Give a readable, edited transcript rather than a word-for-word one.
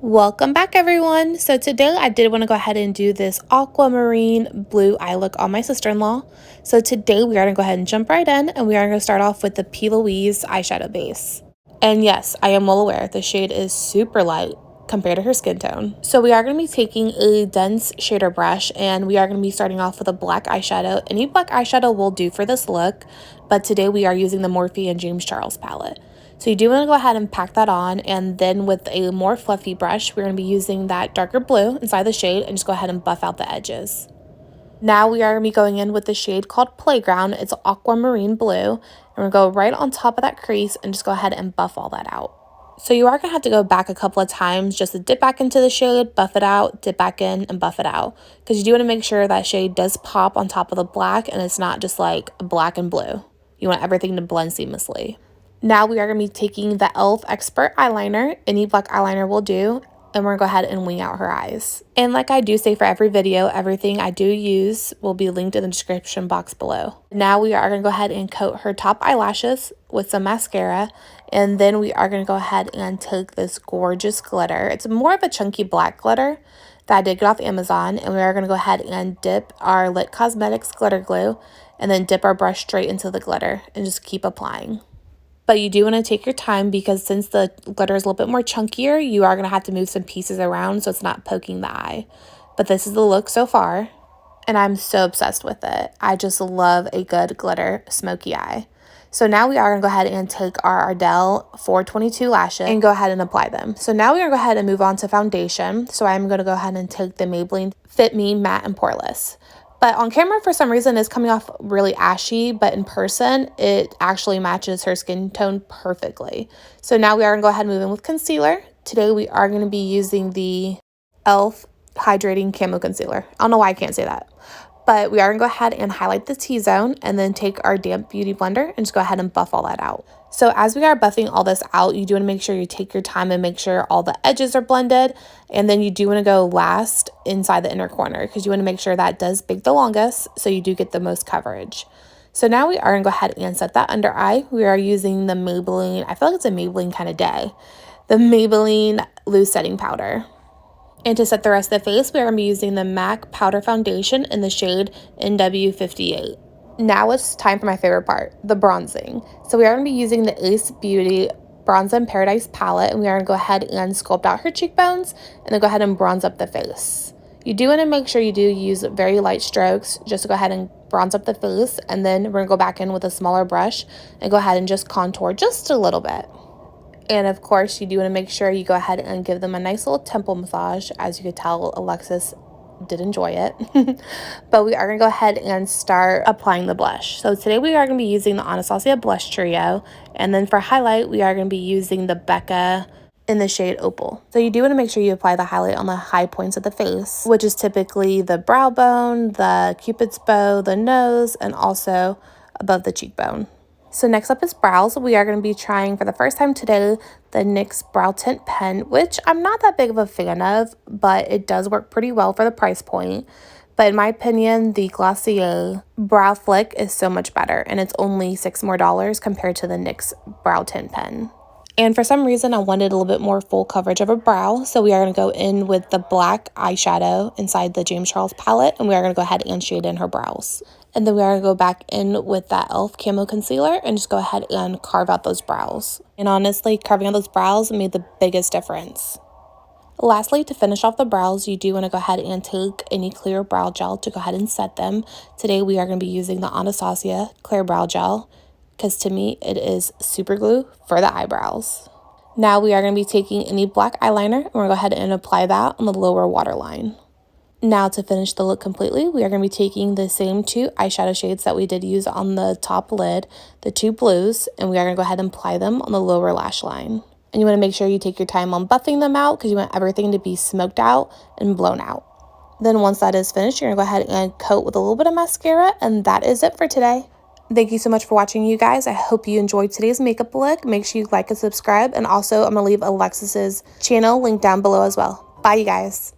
Welcome back, everyone. So today I did want to go ahead and do this aquamarine blue eye look on my sister-in-law. So today we are going to go ahead and jump right in, and we are going to start off with the P.LOUISE eyeshadow base. And yes, I am well aware the shade is super light compared to her skin tone. So we are going to be taking a dense shader brush, and we are going to be starting off with a black eyeshadow. Any black eyeshadow will do for this look, but today we are using the Morphe and James Charles palette. So you do want to go ahead and pack that on, and then with a more fluffy brush, we're going to be using that darker blue inside the shade and just go ahead and buff out the edges. Now we are going to be going in with the shade called Playground. It's aquamarine blue, and we're going to go right on top of that crease and just go ahead and buff all that out. So you are going to have to go back a couple of times just to dip back into the shade, buff it out, dip back in, and buff it out. Because you do want to make sure that shade does pop on top of the black and it's not just like black and blue. You want everything to blend seamlessly. Now we are going to be taking the e.l.f. Expert eyeliner. Any black eyeliner will do. And we're going to go ahead and wing out her eyes. And like I do say for every video, everything I do use will be linked in the description box below. Now we are going to go ahead and coat her top eyelashes with some mascara. And then we are going to go ahead and take this gorgeous glitter. It's more of a chunky black glitter that I did get off Amazon. And we are going to go ahead and dip our Lit Cosmetics glitter glue. And then dip our brush straight into the glitter and just keep applying. But you do want to take your time because since the glitter is a little bit more chunkier, you are going to have to move some pieces around so it's not poking the eye. But this is the look so far, and I'm so obsessed with it. I just love a good glitter smoky eye. So now we are going to go ahead and take our Ardell 422 lashes and go ahead and apply them. So now we are going to go ahead and move on to foundation. So I'm going to go ahead and take the Maybelline Fit Me Matte and Poreless. But on camera, for some reason, it's coming off really ashy, but in person, it actually matches her skin tone perfectly. So now we are going to go ahead and move in with concealer. Today, we are going to be using the e.l.f. Hydrating Camo Concealer. I don't know why I can't say that. But we are going to go ahead and highlight the T-zone and then take our damp beauty blender and just go ahead and buff all that out. So as we are buffing all this out, you do want to make sure you take your time and make sure all the edges are blended. And then you do want to go last inside the inner corner because you want to make sure that does bake the longest so you do get the most coverage. So now we are going to go ahead and set that under eye. We are using the Maybelline, I feel like it's a Maybelline kind of day, the Maybelline Loose Setting Powder. And to set the rest of the face, we are going to be using the MAC Powder Foundation in the shade NW58. Now it's time for my favorite part, the bronzing. So we are going to be using the Ace Beauty Bronze in Paradise palette, and we are going to go ahead and sculpt out her cheekbones and then go ahead and bronze up the face. You do want to make sure you do use very light strokes just to go ahead and bronze up the face, and then we're going to go back in with a smaller brush and go ahead and just contour just a little bit. And of course, you do want to make sure you go ahead and give them a nice little temple massage. As you could tell, Alexis did enjoy it. But we are going to go ahead and start applying the blush. So today we are going to be using the Anastasia Blush Trio. And then for highlight, we are going to be using the Becca in the shade Opal. So you do want to make sure you apply the highlight on the high points of the face, which is typically the brow bone, the cupid's bow, the nose, and also above the cheekbone. So next up is brows. We are going to be trying for the first time today the NYX Brow Tint Pen, which I'm not that big of a fan of, but it does work pretty well for the price point. But in my opinion, the Glossier Brow Flick is so much better, and it's only $6 more compared to the NYX Brow Tint Pen. And for some reason, I wanted a little bit more full coverage of a brow, so we are going to go in with the black eyeshadow inside the James Charles palette, and we are going to go ahead and shade in her brows. And then we are going to go back in with that e.l.f. Camo Concealer and just go ahead and carve out those brows. And honestly, carving out those brows made the biggest difference. Lastly, to finish off the brows, you do want to go ahead and take any clear brow gel to go ahead and set them. Today, we are going to be using the Anastasia Clear Brow Gel, because to me, it is super glue for the eyebrows. Now we are going to be taking any black eyeliner, and we're going to go ahead and apply that on the lower waterline. Now to finish the look completely, we are going to be taking the same two eyeshadow shades that we did use on the top lid, the two blues, and we are going to go ahead and apply them on the lower lash line. And you want to make sure you take your time on buffing them out because you want everything to be smoked out and blown out. Then once that is finished, you're going to go ahead and coat with a little bit of mascara, and that is it for today. Thank you so much for watching, you guys. I hope you enjoyed today's makeup look. Make sure you like and subscribe, and also I'm going to leave Alexis's channel linked down below as well. Bye, you guys.